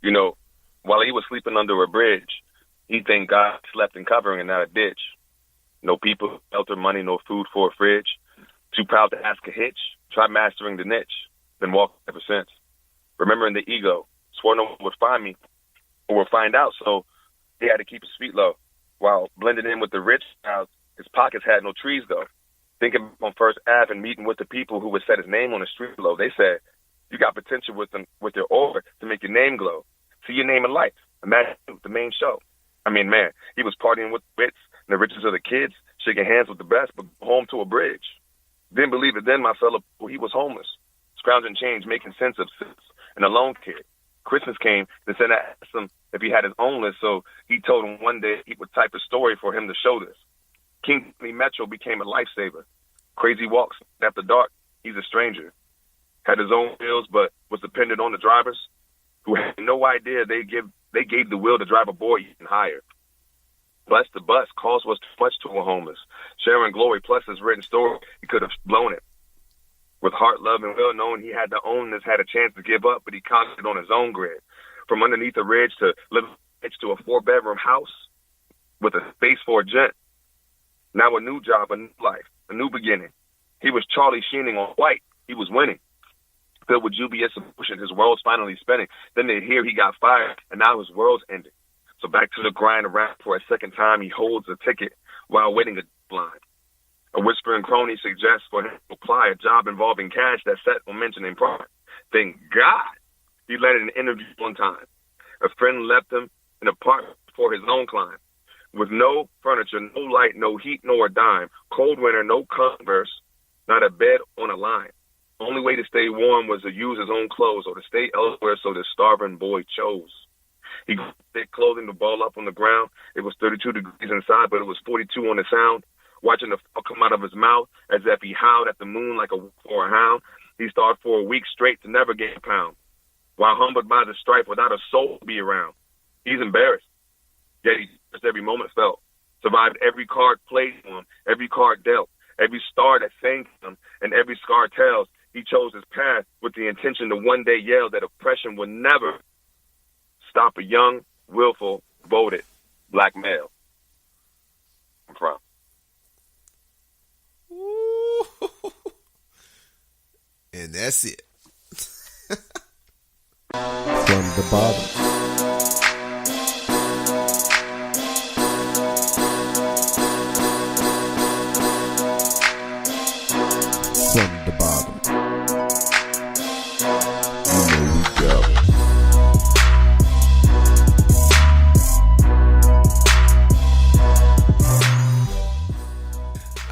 You know, while he was sleeping under a bridge, he thanked God slept in covering and not a ditch. No people, shelter, money, no food for a fridge. Too proud to ask a hitch. Try mastering the niche. Been walking ever since. Remembering the ego. Swore no one would find me or would find out, so he had to keep his feet low. While blending in with the rich crowds, his pockets had no trees, though. Thinking on First Ave and meeting with the people who would set his name on the street below, they said, you got potential with your aura to make your name glow. See your name in life. Imagine the main show. I mean, man, he was partying with the wits and the riches of the kids, shaking hands with the best, but home to a bridge. Didn't believe it then, my fellow, he was homeless. Scrounging change, making sense of sense, and a lone kid. Christmas came, and said I asked him if he had his own list, so he told him one day he would type a story for him to show this. Kingsley Metro became a lifesaver. Crazy walks after dark, he's a stranger. Had his own bills, but was dependent on the drivers who had no idea they gave the will to drive a boy even higher. Bless the bus, cost was too much to a homeless. Sharing glory plus his written story, he could have blown it. With heart, love, and well known, he had to own this, had a chance to give up, but he conquered on his own grid. From underneath a ridge to living next to a 4-bedroom house with a space for a gent. Now a new job, a new life, a new beginning. He was Charlie Sheening on white. He was winning. Filled with dubious emotion, his world's finally spinning. Then they hear he got fired, and now his world's ending. So back to the grind around for a second time, he holds a ticket while waiting a blind. A whispering crony suggests for him to apply a job involving cash that's set on mentioning pride. Thank God he landed an interview one time. A friend left him an apartment for his own climb. With no furniture, no light, no heat, nor a dime. Cold winter, no Converse, not a bed on a line. Only way to stay warm was to use his own clothes or to stay elsewhere, so the starving boy chose. He got thick clothing to ball up on the ground. It was 32 degrees inside, but it was 42 on the sound. Watching the fuck come out of his mouth as if he howled at the moon like for a hound. He starved for a week straight to never gain a pound. While humbled by the strife without a soul to be around. He's embarrassed. Yet he just every moment felt. Survived every card played to him, every card dealt, every star that sang to him, and every scar tells. He chose his path with the intention to one day yell that oppression would never stop a young, willful, voted black male. I'm from. And that's it. From the bottom. From the bottom. You know we go.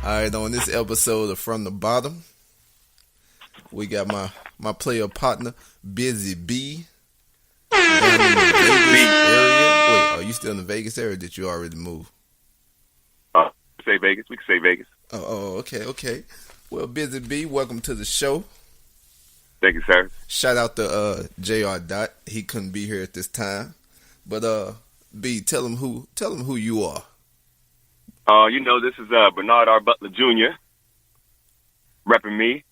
Alright, on this episode of From the Bottom, we got my player partner, Busy B, down in the Vegas area. Wait, are you still in the Vegas area or did you already move? Say Vegas. We can say Vegas. Oh, okay. Well, Busy B, welcome to the show. Thank you, sir. Shout out to JR Dot. He couldn't be here at this time. But B, tell him who you are. This is Bernard Butlet Jr. repping me.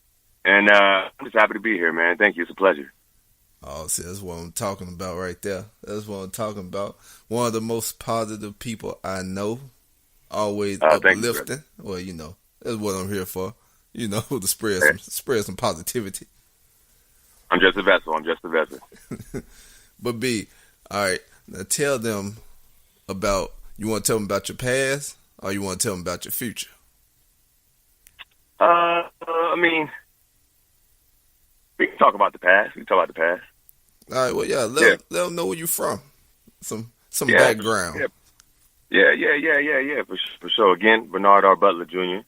And I'm just happy to be here, man. Thank you. It's a pleasure. Oh, see, that's what I'm talking about right there. That's what I'm talking about. One of the most positive people I know. Always uplifting. Well, that's what I'm here for. To spread some positivity. I'm just a vessel. But B, all right, now tell them about, you want to tell them about your past or you want to tell them about your future? We can talk about the past. All right, well, let them know where you're from. Some background. Yeah, for sure. Again, Bernard R. Butler Jr.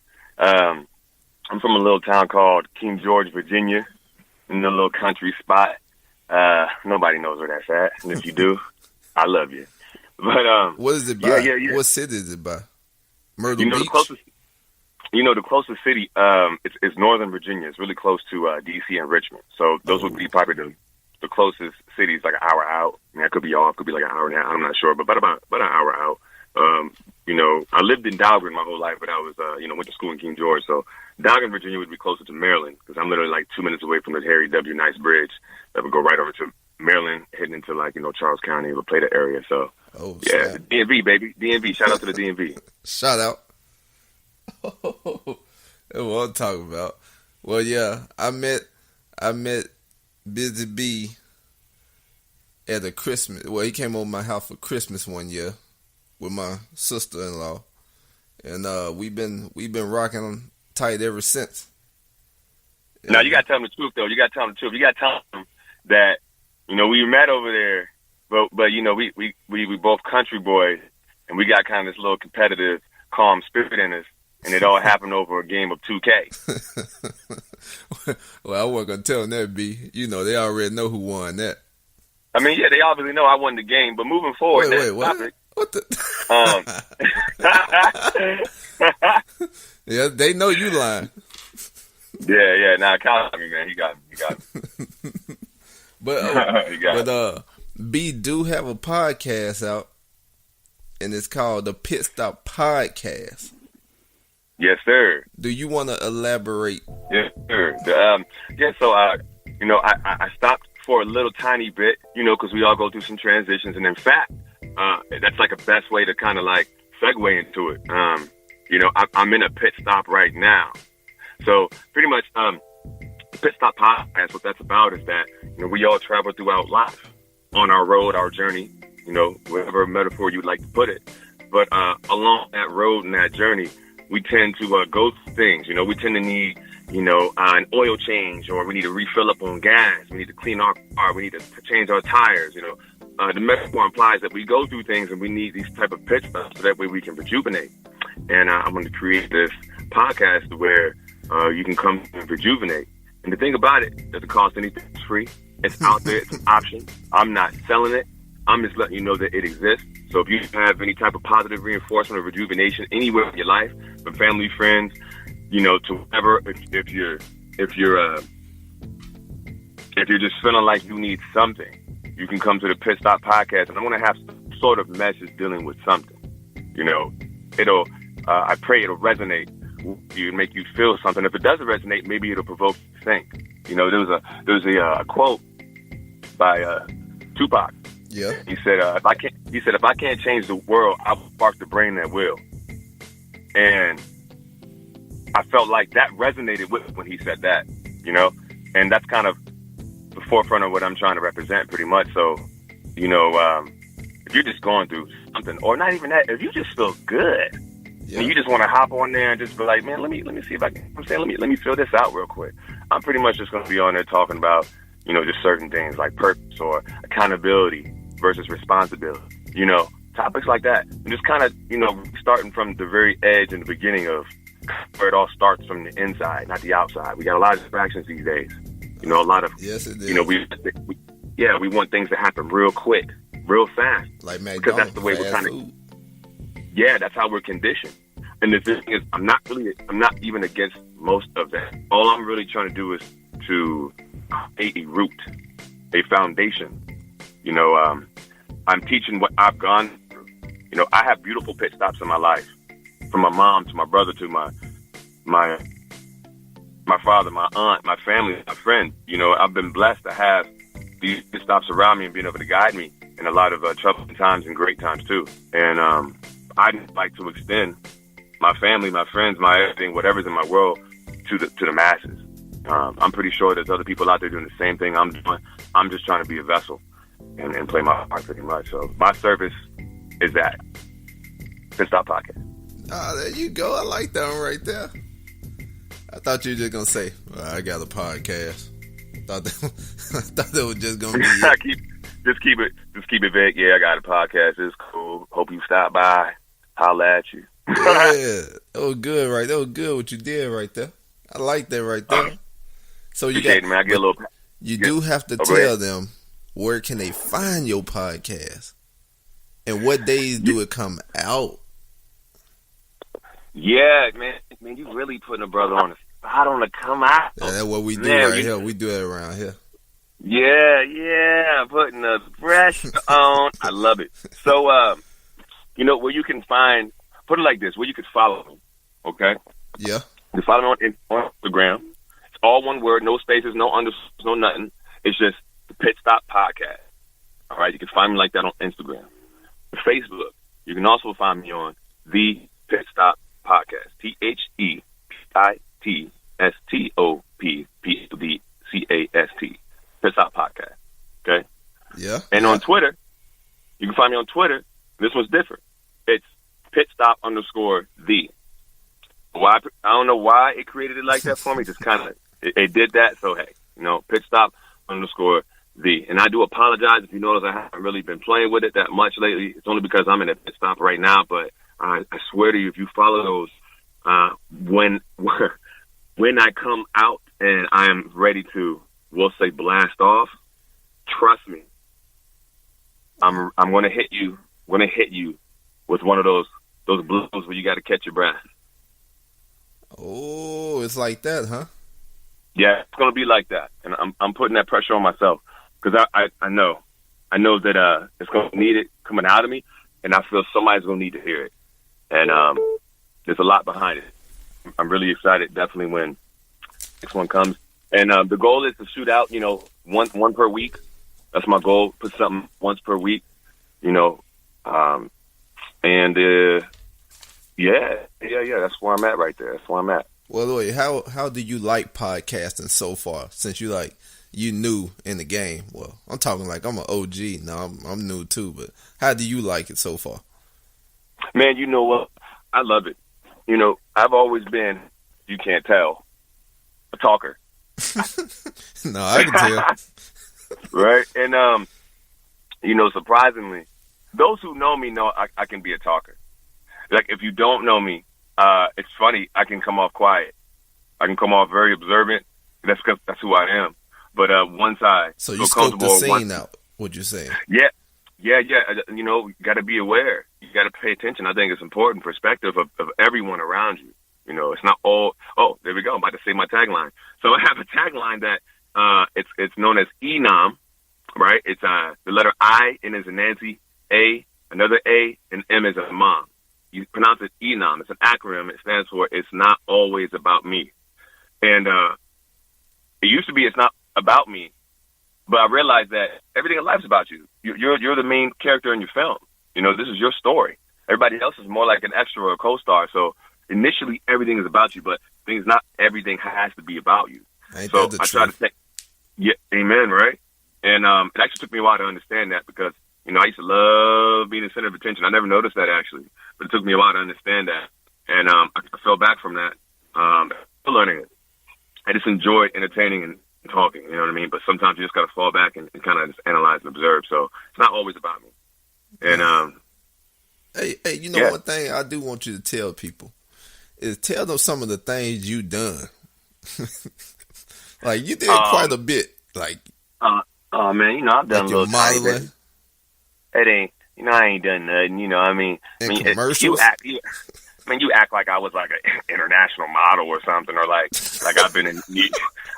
I'm from a little town called King George, Virginia, in a little country spot. Nobody knows where that's at, and if you do, I love you. But what is it by? Yeah. What city is it by? Myrtle Beach? The closest city, it's Northern Virginia. It's really close to D.C. and Richmond. So those would be probably the closest cities, like an hour out. I mean, I could be off. Could be like an hour and a half. I'm not sure, but about an hour out. I lived in Dahlgren my whole life, but I was, went to school in King George. So Dahlgren, Virginia would be closer to Maryland because I'm literally like 2 minutes away from the Harry W. Nice Bridge that would go right over to Maryland, heading into like, Charles County, La Plata area. So, yeah, snap. DMV, baby. DMV. Shout out to the DMV. Shout out. That's what I'm talking about. Well, yeah, I met Busy B at a Christmas. Well, he came over my house for Christmas one year with my sister-in-law, and we've been rocking tight ever since. Now you gotta tell them the truth, though. You gotta tell them the truth. You gotta tell them that we met over there, but we both country boys, and we got kind of this little competitive, calm spirit in us. And it all happened over a game of 2K. Well, I wasn't going to tell them that, B. They already know who won that. I mean, yeah, they obviously know I won the game. But moving forward, wait, what? Topic, what the? Yeah, they know you lying. Yeah. Nah, count on me, man. He got me. But B do have a podcast out, and it's called the Pit Stop Podcast. Yes, sir. Do you want to elaborate? Yes, sir. So I stopped for a little tiny bit, because we all go through some transitions, and in fact, that's like a best way to kind of like segue into it. I'm in a pit stop right now, so pretty much, Pit Stop Podcast. What that's about is that we all travel throughout life on our road, our journey, whatever metaphor you'd like to put it, but along that road and that journey, we tend to go through things. We tend to need, an oil change, or we need to refill up on gas. We need to clean our car. We need to change our tires. The metaphor implies that we go through things and we need these type of pit stops so that way we can rejuvenate. And I'm going to create this podcast where you can come and rejuvenate. And the thing about it doesn't cost anything. It's free. It's out there. It's an option. I'm not selling it. I'm just letting you know that it exists. So if you have any type of positive reinforcement or rejuvenation anywhere in your life, from family, friends, to whatever, if you're just feeling like you need something, you can come to the Pit Stop Podcast, and I'm going to have some sort of message dealing with something. I pray it'll resonate with you and make you feel something. If it doesn't resonate, maybe it'll provoke you to think. There was a quote by Tupac. Yeah. He said, if I can't change the world, I'll spark the brain that will. And I felt like that resonated with when he said that, and that's kind of the forefront of what I'm trying to represent pretty much. So, if you're just going through something, or not even that, if you just feel good, and you just want to hop on there and just be like, man, let me see if I can, let me fill this out real quick. I'm pretty much just going to be on there talking about, just certain things like purpose or accountability versus responsibility, topics like that. And just kind of, starting from the very edge and the beginning of where it all starts from the inside, not the outside. We got a lot of distractions these days. A lot of, yes, it is. We want things to happen real quick, real fast. Like McDonald's, because that's the way we're kind of, that's how we're conditioned. And the thing is, I'm not even against most of that. All I'm really trying to do is to create a root, a foundation. I'm teaching what I've gone through. I have beautiful pit stops in my life, from my mom to my brother to my father, my aunt, my family, my friends. I've been blessed to have these pit stops around me and being able to guide me in a lot of troubling times and great times too. And I'd like to extend my family, my friends, my everything, whatever's in my world to the masses. I'm pretty sure there's other people out there doing the same thing I'm doing. I'm just trying to be a vessel and play my part pretty much. So my service is that Pit Stop Podcast. There you go. I like that one right there. I thought you were just gonna say, I got a podcast. I thought that was just gonna be it. Just keep it vague. Yeah, I got a podcast. It's cool. Hope you stop by. Holla at you. Yeah, that was good, right? That was good what you did right there. I like that right there. So you got, man, I get a little. You do have to tell them where can they find your podcast and what days do it come out. Yeah, man, you really putting a brother on the spot on the come out. Yeah, that's what we do right here. We do that around here. Yeah, putting the pressure on. I love it. So, where you can find, put it like this, where you could follow me, okay? Yeah. You follow me on Instagram. It's all one word, no spaces, no underscores, no nothing. It's just The Pit Stop Podcast. All right, you can find me like that on Instagram. The Facebook, you can also find me on The Pit Stop Podcast. THEPITSTOPPDCAST. Pit Stop Podcast. Okay? Yeah. And on Twitter, you can find me on Twitter. This one's different. It's Pit Stop _the. Why? I don't know why it created it like that for me. Just kind of, it did that. So, hey, Pit Stop _the. And I do apologize if you notice I haven't really been playing with it that much lately. It's only because I'm in a pit stop right now. But I swear to you, if you follow those, when I come out and I am ready to, we'll say, blast off, trust me, I'm going to hit you. I'm going to hit you with one of those blows where you got to catch your breath. Oh, it's like that, huh? Yeah, it's going to be like that. And I'm putting that pressure on myself because I know that it's going to need it coming out of me, and I feel somebody's going to need to hear it. And there's a lot behind it. I'm really excited, definitely, when next one comes. And the goal is to shoot out, one per week. That's my goal. Put something once per week, Yeah. That's where I'm at right there. That's where I'm at. Well, wait, how do you like podcasting so far? Since you new in the game. Well, I'm talking like I'm an OG. No, I'm new too. But how do you like it so far? Man, you know what? I love it. I've always been, you can't tell, a talker. No, I can tell. Right? And, surprisingly, those who know me know I can be a talker. Like, if you don't know me, it's funny. I can come off quiet. I can come off very observant. That's because that's who I am. But once I so you scope the scene out, what you're saying? Yeah. You got to be aware. You got to pay attention. I think it's important perspective of everyone around you. It's not all. Oh, there we go. I'm about to say my tagline. So I have a tagline that it's known as ENOM, right? It's the letter I, N is a Nancy, A, another A, and M is a mom. You pronounce it ENOM. It's an acronym. It stands for It's Not Always About Me. And it used to be It's Not About Me, but I realized that everything in life is about you. You're the main character in your film. This is your story. Everybody else is more like an extra or a co-star. So initially, everything is about you, but not everything has to be about you. So I try to say, yeah, amen, right? And it actually took me a while to understand that because, I used to love being the center of attention. I never noticed that, actually, but it took me a while to understand that. And I fell back from that, still learning it. I just enjoy entertaining and talking, you know what I mean? But sometimes you just got to fall back and kind of just analyze and observe. So it's not always about me. And hey, one thing I do want you to tell people is tell them some of the things you done. Like you did quite a bit. Like, oh man, I've done like a little modeling. It ain't, I ain't done nothing. Commercials. You act like I was like an international model or something, or like I've been in,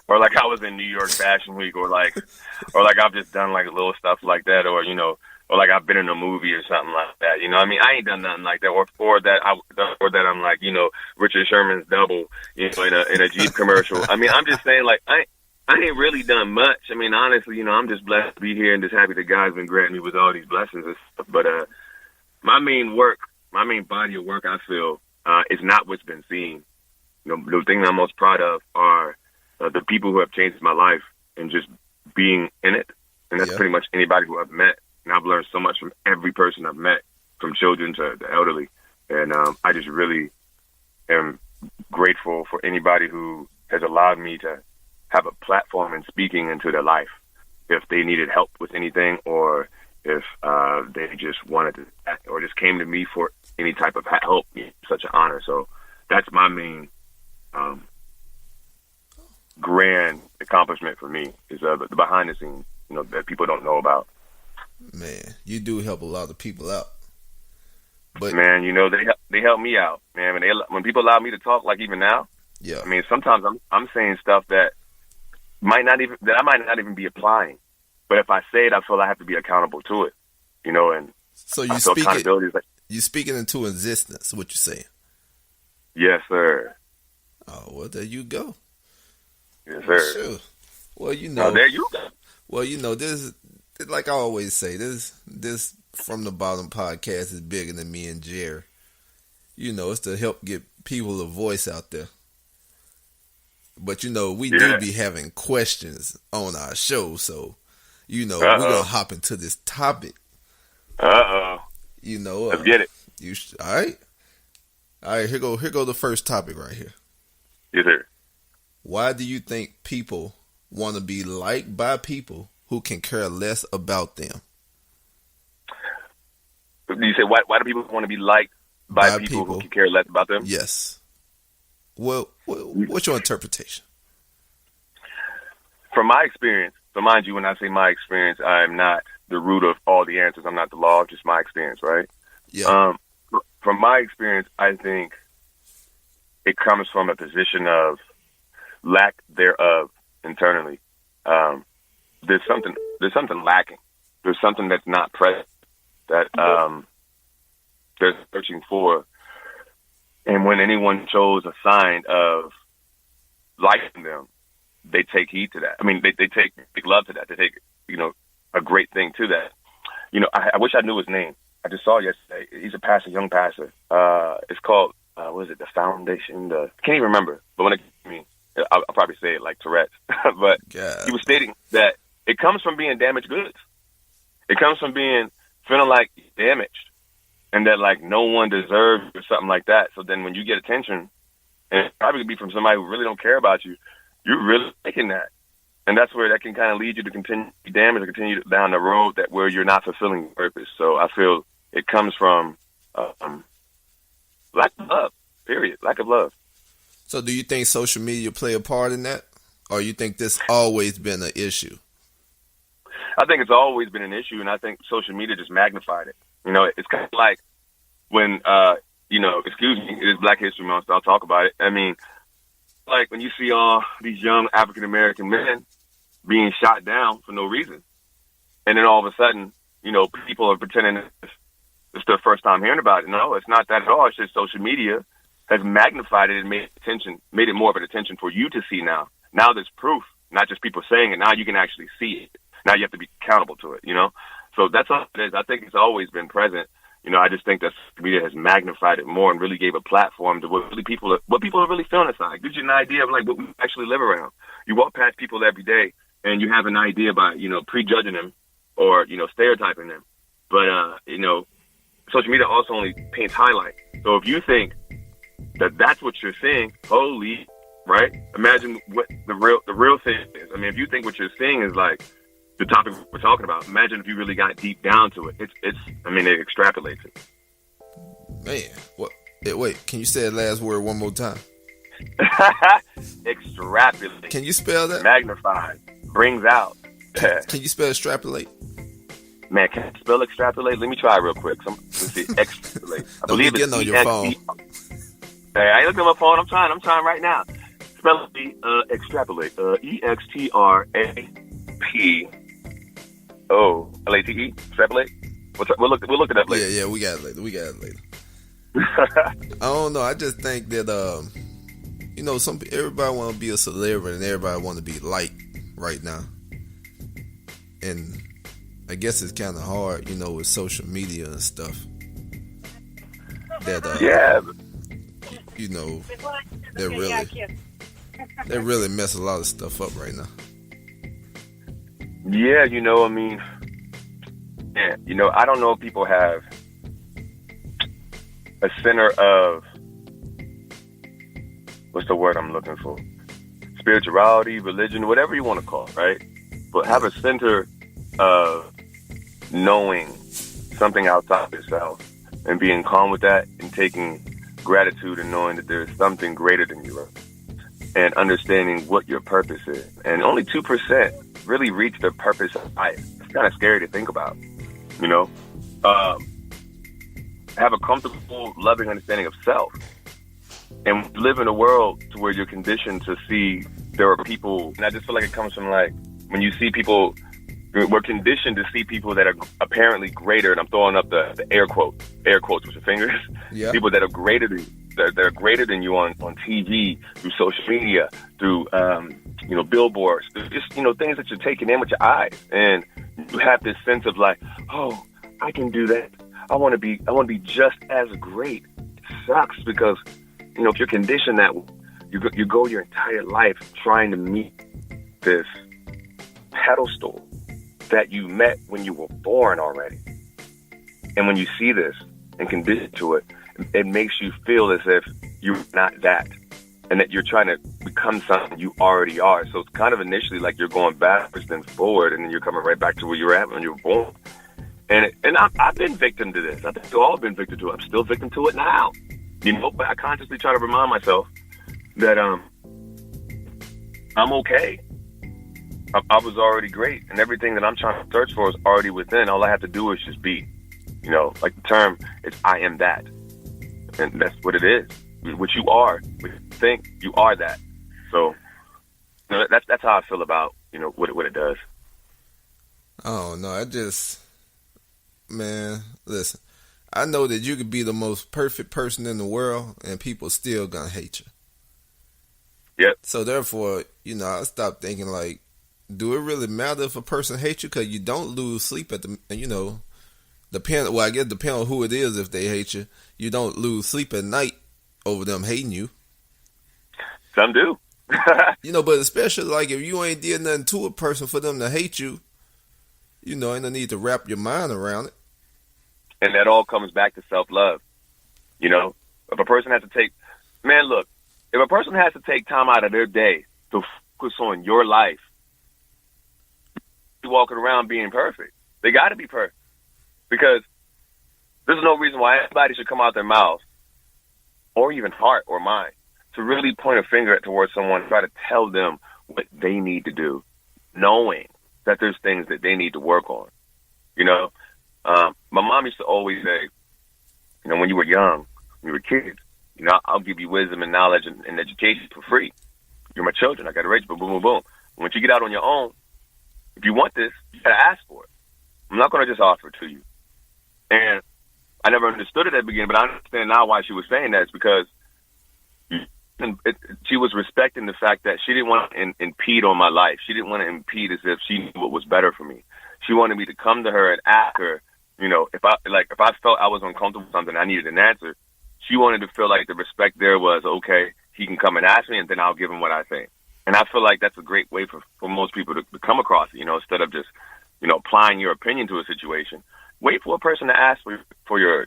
or like I was in New York Fashion Week, or like I've just done like little stuff like that, or or like I've been in a movie or something like that. I ain't done nothing like that, or that I'm like Richard Sherman's double, in a Jeep commercial. I'm just saying, like I ain't really done much. Honestly, I'm just blessed to be here and just happy that God's been granting me with all these blessings and stuff. But my main body of work, I feel, is not what's been seen. The thing that I'm most proud of are the people who have changed my life and just being in it. And that's pretty much anybody who I've met. And I've learned so much from every person I've met, from children to the elderly. And I just really am grateful for anybody who has allowed me to have a platform in speaking into their life. If they needed help with anything, or if they just wanted to, or just came to me for any type of help, it's such an honor. So that's my main grand accomplishment for me, is the behind the scenes, that people don't know about. Man, you do help a lot of people out. But man, they help me out, man. When people allow me to talk, like even now, yeah. Sometimes I'm saying stuff that I might not even be applying, but if I say it, I feel I have to be accountable to it, And so you speaking into existence. What you saying? Yes, sir. Oh well, there you go. Yes, sir. Sure. Well, there you go. Well, this, like I always say, this From the Bottom podcast is bigger than me and Jerry. It's to help get people a voice out there. But we do be having questions on our show, so we're gonna hop into this topic. Let's get it. All right. Here go the first topic right here. Yes, sir. Why do you think people want to be liked by people who can care less about them? You say why do people want to be liked by people who can care less about them? Yes. Well, what's your interpretation? From my experience, so mind you, when I say my experience, I am not the root of all the answers. I'm not the law, just my experience, right? Yeah. From my experience, I think it comes from a position of lack thereof internally. There's something lacking. There's something that's not present that they're searching for. And when anyone shows a sign of liking them, they take heed to that. I mean, they take love to that. They take, a great thing to that. I wish I knew his name. I just saw it yesterday. He's a pastor, young pastor. It's called, what is it, The Foundation? I can't even remember. But when it came to me, I'll probably say it like Tourette's. But he was stating that it comes from being damaged goods. It comes from feeling like damaged. And that, like, no one deserves or something like that. So then when you get attention, and it probably could be from somebody who really don't care about you, you're really taking that. And that's where that can kind of lead you to continue to be damaged or continue down the road that where you're not fulfilling your purpose. So I feel it comes from lack of love, period. Lack of love. So do you think social media play a part in that? Or you think this always been an issue? I think it's always been an issue, and I think social media just magnified it. It's kind of like when, excuse me, it is Black History Month, so I'll talk about it. I mean, like when you see all these young African-American men being shot down for no reason. And then all of a sudden, people are pretending it's their first time hearing about it. No, it's not that at all. It's just social media has magnified it and made it more of an attention for you to see now. Now there's proof, not just people saying it. Now you can actually see it. Now you have to be accountable to it, So that's all it is. I think it's always been present. I just think that social media has magnified it more and really gave a platform to what people are really feeling inside. Gives you an idea of like what we actually live around. You walk past people every day and you have an idea by, prejudging them or, stereotyping them. But, social media also only paints highlights. So if you think that that's what you're seeing, holy, right? Imagine what the real thing is. I mean, if you think what you're seeing is like the topic we're talking about, imagine if you really got deep down to it. It extrapolates it. Man, what? Wait, can you say the last word one more time? Extrapolate. Can you spell that? Magnified. Brings out. Can you spell extrapolate? Man, can I spell extrapolate? Let me try real quick. Let's see. Extrapolate. I believe it's on your phone. Hey, I ain't looking at my phone. I'm trying right now. Spell it, extrapolate. EXTRAPOLATE. Extrapolate. We'll look it up later. Yeah, we got it later. I don't know. I just think that everybody want to be a celebrity and everybody want to be liked right now, and I guess it's kind of hard, with social media and stuff. That they really mess a lot of stuff up right now. Yeah, I don't know if people have a center of, what's the word I'm looking for? Spirituality, religion, whatever you want to call it, right? But have a center of knowing something outside of yourself and being calm with that and taking gratitude and knowing that there's something greater than you, right? And understanding what your purpose is. And only 2% really reach their purpose of life. It's kind of scary to think about, have a comfortable, loving understanding of self. And live in a world to where you're conditioned to see there are people, and I just feel like it comes from like, when you see people, we're conditioned to see people that are apparently greater, and I'm throwing up the air quotes with your fingers. Yeah. People that are greater than you on TV, through social media, through billboards, just, things that you're taking in with your eyes. And you have this sense of like, oh, I can do that. I want to be just as great. It sucks because, if you're conditioned that you go your entire life trying to meet this pedestal that you met when you were born already. And when you see this and condition to it, it makes you feel as if you're not that, and that you're trying to become something you already are. So it's kind of initially like you're going backwards then forward, and then you're coming right back to where you were at when you were born. And I've been victim to this. I think we've all been victim to it. I'm still victim to it now. But I consciously try to remind myself that I'm okay. I was already great, and everything that I'm trying to search for is already within. All I have to do is just be. Like the term is, I am that. And that's what it is. What you are, what you think, you are that. So that's how I feel about, what it does. Oh, no, man, listen. I know that you could be the most perfect person in the world and people still gonna hate you. Yep. So therefore, I stopped thinking like, do it really matter if a person hates you? Because you don't lose sleep at the, I guess depending on who it is, if they hate you, you don't lose sleep at night over them hating you. Some do. But especially like if you ain't did nothing to a person for them to hate you, ain't no need to wrap your mind around it. And that all comes back to self-love. If a person has to take time out of their day to focus on your life, you're walking around being perfect. They got to be perfect. Because there's no reason why anybody should come out their mouth, or even heart or mind, to really point a finger towards someone and try to tell them what they need to do, knowing that there's things that they need to work on. My mom used to always say, when you were young, when you were kids, I'll give you wisdom and knowledge and education for free. You're my children. I got to raise you, boom, boom, boom, boom. Once you get out on your own, if you want this, you got to ask for it. I'm not going to just offer it to you. And I never understood it at the beginning, but I understand now why she was saying that. It's because she was respecting the fact that she didn't want to impede on my life. She didn't want to impede as if she knew what was better for me. She wanted me to come to her and ask her, if I felt I was uncomfortable with something, I needed an answer. She wanted to feel like the respect there was, okay, he can come and ask me, and then I'll give him what I think. And I feel like that's a great way for most people to come across it, instead of just, applying your opinion to a situation. Wait for a person to ask for your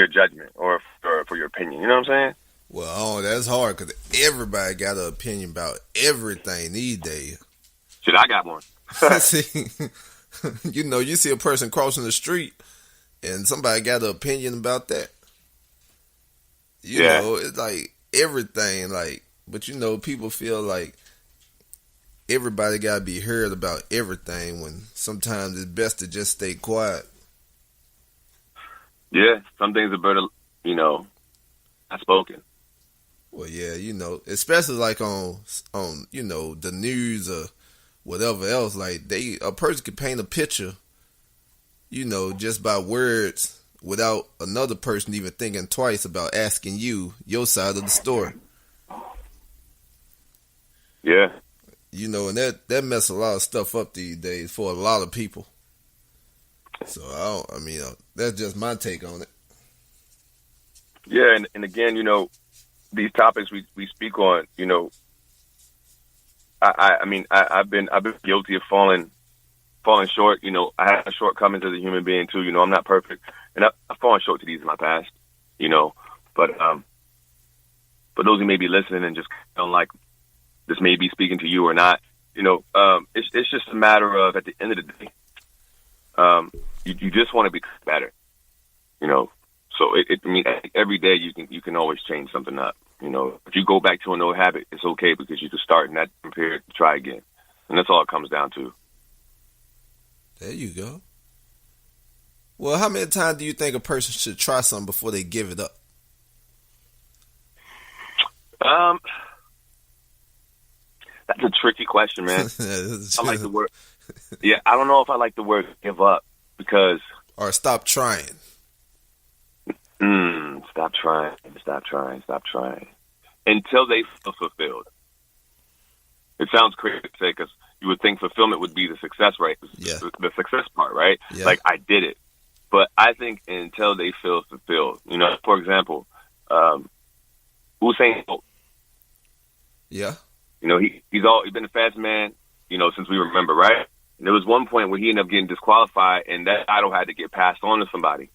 judgment or for your opinion. You know what I'm saying? Well, that's hard because everybody got an opinion about everything these days. Shit, I got one. See, you see a person crossing the street and somebody got an opinion about that. It's like everything, but people feel like everybody got to be heard about everything when sometimes it's best to just stay quiet. Yeah, some things are better, not spoken. Well, yeah, especially like on the news or whatever else, like a person could paint a picture, just by words without another person even thinking twice about asking you your side of the story. Yeah. And that messes a lot of stuff up these days for a lot of people. So that's just my take on it. Yeah, and again, these topics we speak on, I've been guilty of falling short. I have shortcomings as a human being too. I'm not perfect, and I've fallen short to these in my past. But for those who may be listening and just don't like this, may be speaking to you or not. It's just a matter of, at the end of the day, you just want to be better. So every day you can always change something up. If you go back to an old habit, it's okay because you can start in that period to try again, and that's all it comes down to. There you go. Well, how many times do you think a person should try something before they give it up? That's a tricky question, man. I like the word. Yeah, I don't know if I like the word give up because. Or stop trying. Stop trying until they feel fulfilled. It sounds crazy to say because you would think fulfillment would be the success, right? Yeah. The success part, right? Yeah. Like, I did it. But I think until they feel fulfilled, you know, for example, Usain Bolt. Yeah. You know, he's been a fast man, you know, since we remember, right? And there was one point where he ended up getting disqualified, and that title had to get passed on to somebody.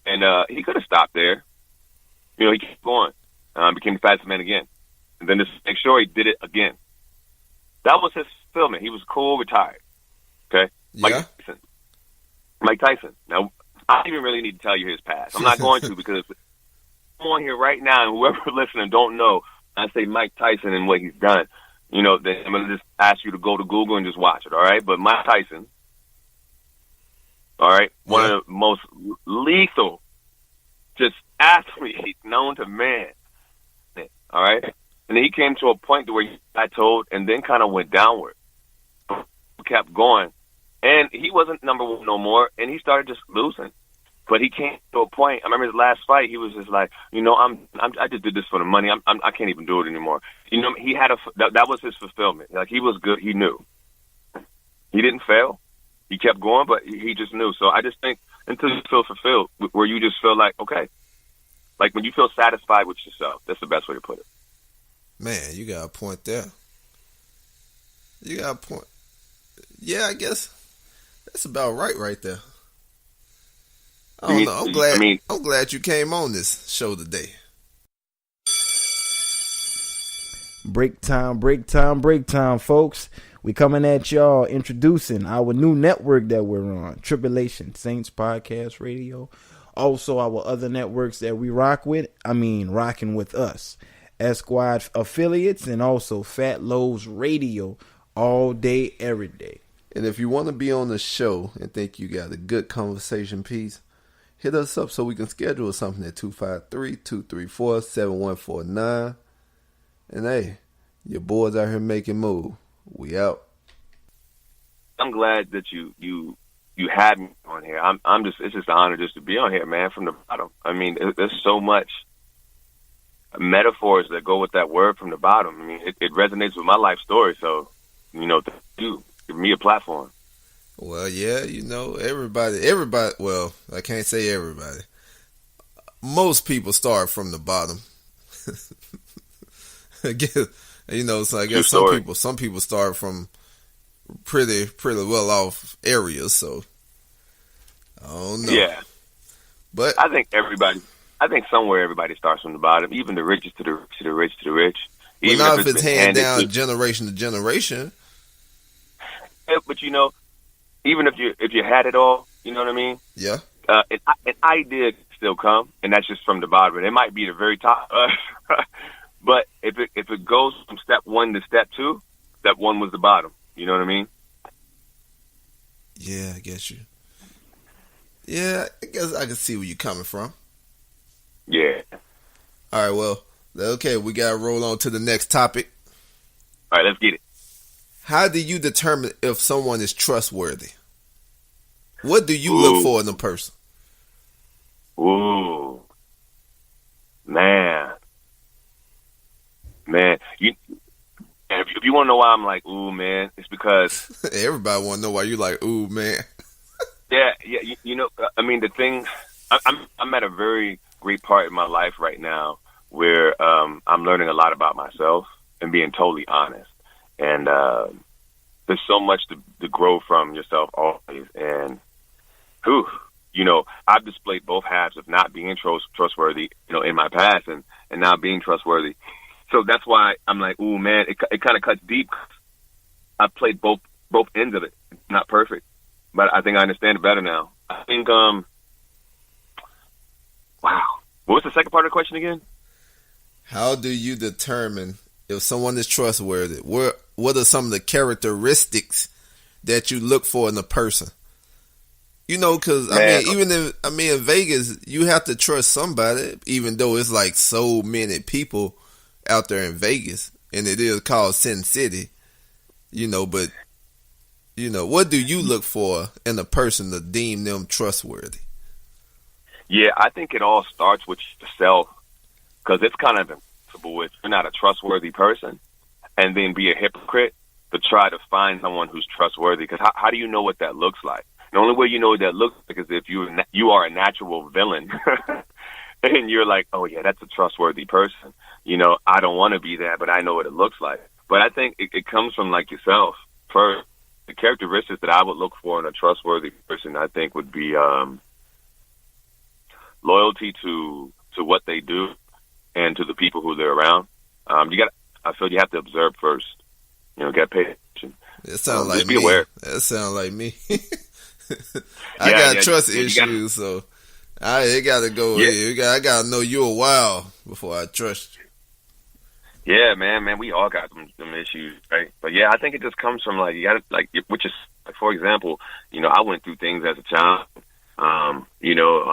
And he could have stopped there. You know, he kept going, became the fastest man again. And then just make sure he did it again. That was his fulfillment. He was cool, retired. Okay? Yeah. Mike Tyson. Now, I don't even really need to tell you his past. I'm not going to, because I'm on here right now, and whoever listening don't know, I say Mike Tyson and what he's done. You know, then I'm going to just ask you to go to Google and just watch it, all right? But Mike Tyson, all right, one of the most lethal, just athletes known to man, all right? And then he came to a point to where he got told and then kind of went downward. Kept going. And he wasn't number one no more, and he started just losing. But he came to a point. I remember his last fight. He was just like, you know, I just did this for the money. I can't even do it anymore. You know, he had that was his fulfillment. Like, he was good. He knew. He didn't fail. He kept going, but he just knew. So I just think until you feel fulfilled, where you just feel like, okay, like when you feel satisfied with yourself, that's the best way to put it. Man, you got a point there. You got a point. Yeah, I guess that's about right there. I don't know. I'm glad you came on this show today. Break time, folks. We coming at y'all introducing our new network that we're on, Tribulation Saints Podcast Radio. Also, our other networks that we rocking with us, Esquad affiliates, and also Fat Lowe's Radio, all day, every day. And if you want to be on the show and think you got a good conversation piece, hit us up so we can schedule something at 253-234-7149. And hey, your boys out here making move. We out. I'm glad that you had me on here. It's just an honor just to be on here, man, from the bottom. I mean, there's so much metaphors that go with that word from the bottom. I mean, it resonates with my life story. So, you know, you give me a platform. Well, yeah, you know, everybody, well, I can't say everybody. Most people start from the bottom. You know, so I guess some people start from pretty well off areas, so I don't know. Yeah. But I think somewhere everybody starts from the bottom, even the richest to the rich to the rich to the rich. Even not if it's handed down generation to generation. Yeah, but you know, even if you had it all, you know what I mean? Yeah. An idea can still come, and that's just from the bottom. And it might be the very top. But if it goes from step one to step two, step one was the bottom. You know what I mean? Yeah, I get you. Yeah, I guess I can see where you're coming from. Yeah. All right, well, okay, we got to roll on to the next topic. All right, let's get it. How do you determine if someone is trustworthy? What do you look for in a person? Ooh. Man, if you want to know why I'm like, ooh, man, it's because everybody want to know why you like, ooh, man. Yeah. You know, I mean, the thing, I'm at a very great part in my life right now where I'm learning a lot about myself and being totally honest. And there's so much to grow from yourself always. And, you know, I've displayed both halves of not being trustworthy, you know, in my past and now being trustworthy. So that's why I'm like, ooh, man, it kind of cuts deep. I've played both ends of it. It's not perfect, but I think I understand it better now. I think, wow. What was the second part of the question again? How do you determine if someone is trustworthy? What are some of the characteristics that you look for in a person? You know, because in Vegas, you have to trust somebody, even though it's like so many people out there in Vegas, and it is called Sin City. You know, but you know, what do you look for in a person to deem them trustworthy? Yeah, I think it all starts with yourself, because it's kind of impossible if you're not a trustworthy person. and then be a hypocrite to try to find someone who's trustworthy. Because how do you know what that looks like? The only way you know what that looks like is if you are a natural villain. And you're like, oh, yeah, that's a trustworthy person. You know, I don't want to be that, but I know what it looks like. But I think it comes from, like, yourself. First, the characteristics that I would look for in a trustworthy person, I think, would be loyalty to what they do and to the people who they're around. I feel you have to observe first. You know, get paid attention. It sounds like just be me. aware. That sounds like me. I got trust issues, so it got to go. Yeah. I got to know you a while before I trust you. Yeah, man, we all got some issues, right? But yeah, I think it just comes from like, you got to, like, which is, like, for example, you know, I went through things as a child, from, you know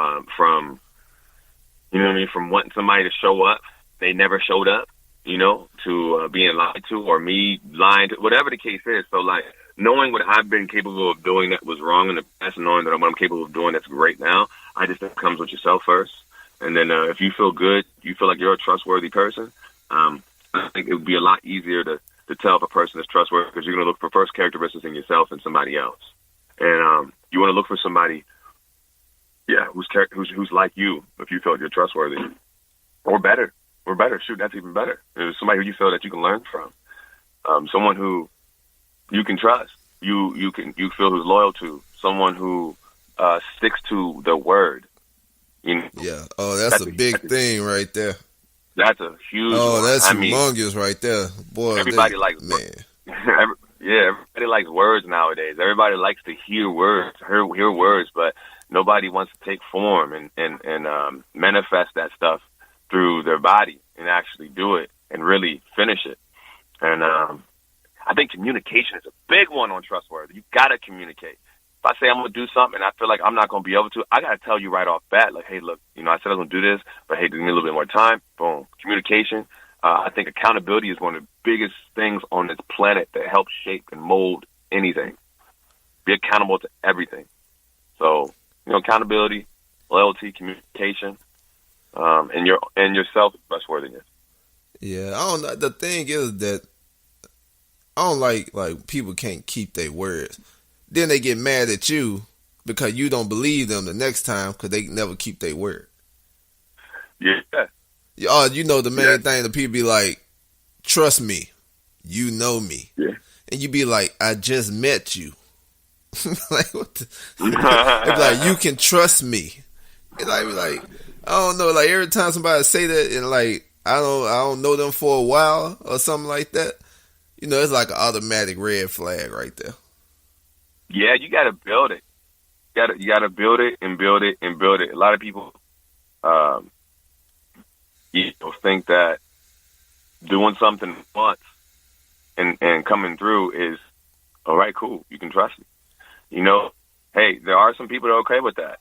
what I mean, from wanting somebody to show up, they never showed up, you know, to being lied to, or me lying to, whatever the case is. So, like, knowing what I've been capable of doing that was wrong in the past, and knowing that what I'm capable of doing that's great now, I just think it comes with yourself first. And then if you feel good, you feel like you're a trustworthy person, I think it would be a lot easier to tell if a person is trustworthy, because you're going to look for first characteristics in yourself and somebody else. And you want to look for somebody, who's like you, if you feel like you're trustworthy. Or better. Shoot, that's even better. It's somebody who you feel that you can learn from. Someone who you can trust, you feel who's loyal to, someone who sticks to their word. You know? Yeah. Oh, that's a big thing right there. That's a huge one. Oh, that's humongous right there. Boy, everybody likes, man. Everybody likes words nowadays. Everybody likes to hear words, hear words, but nobody wants to take form and manifest that stuff through their body and actually do it and really finish it. And I think communication is a big one on trustworthy. You got to communicate. If I say I'm going to do something and I feel like I'm not going to be able to, I got to tell you right off bat, like, hey, look, you know, I said I was going to do this, but hey, give me a little bit more time. Boom. Communication. I think accountability is one of the biggest things on this planet that helps shape and mold anything. Be accountable to everything. So, you know, accountability, loyalty, communication, and your self-trustworthiness. Yeah, I don't know. The thing is that I don't like people can't keep their words. Then they get mad at you because you don't believe them the next time because they never keep their word. Yeah. Oh, you know the main thing that people be like, trust me, you know me. Yeah. And you be like, I just met you. Like, what the? They be like, you can trust me. And I be like, I don't know. Like, every time somebody say that and like, I don't know them for a while or something like that, you know, it's like an automatic red flag right there. Yeah, you got to build it. You got to build it and build it and build it. A lot of people, think that doing something once and coming through is, all right, cool, you can trust me. You know, hey, there are some people that are okay with that.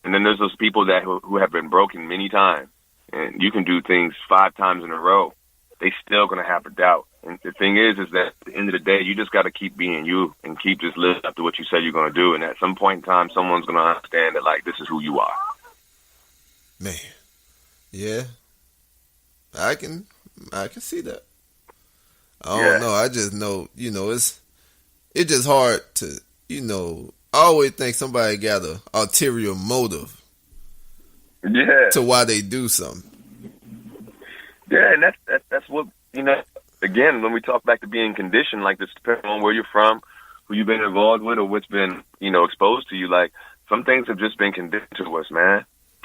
And then there's those people that who have been broken many times, and you can do things 5 times in a row. They still going to have a doubt. And the thing is that at the end of the day, you just got to keep being you and keep just living up to what you said you're going to do. And at some point in time, someone's going to understand that, like, this is who you are. Man. Yeah. I can see that. I don't know. I just know, you know, it's just hard to, you know, I always think somebody got an ulterior motive. Yeah. To why they do something. Yeah, and that's what, you know, again, when we talk back to being conditioned, like this, depending on where you're from, who you've been involved with, or what's been, you know, exposed to you, like, some things have just been conditioned to us, man.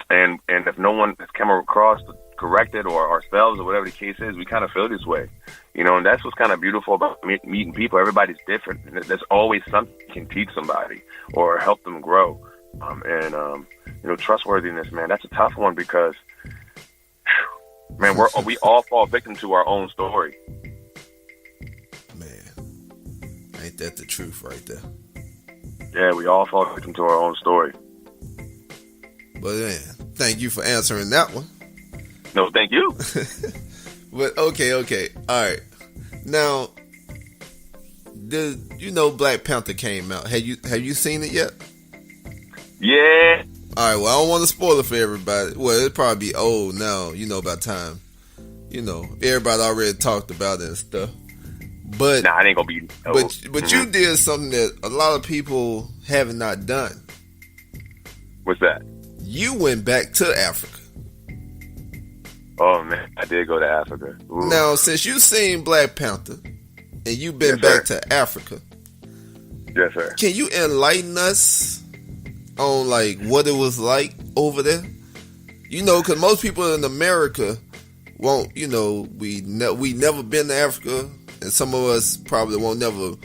And if no one has come across to correct it, or ourselves, or whatever the case is, we kind of feel this way, you know. And that's what's kind of beautiful about meeting people. Everybody's different, and there's always something you can teach somebody or help them grow. You know, trustworthiness, man, that's a tough one because, man, we all fall victim to our own story. Man, ain't that the truth right there? Yeah, we all fall victim to our own story. But man, thank you for answering that one. No, thank you. But okay, all right. Now, you know Black Panther came out? Have you seen it yet? Yeah. All right. Well, I don't want to spoil it for everybody. Well, it'll probably be old now. You know, by the time, you know, everybody already talked about it and stuff. But nah, it ain't gonna be. But you did something that a lot of people have not done. What's that? You went back to Africa. Oh man, I did go to Africa. Ooh. Now, since you've seen Black Panther and you've been back to Africa, yes, sir. Can you enlighten us on like what it was like over there? You know, because most people in America won't. You know, we never been to Africa, and some of us probably won't never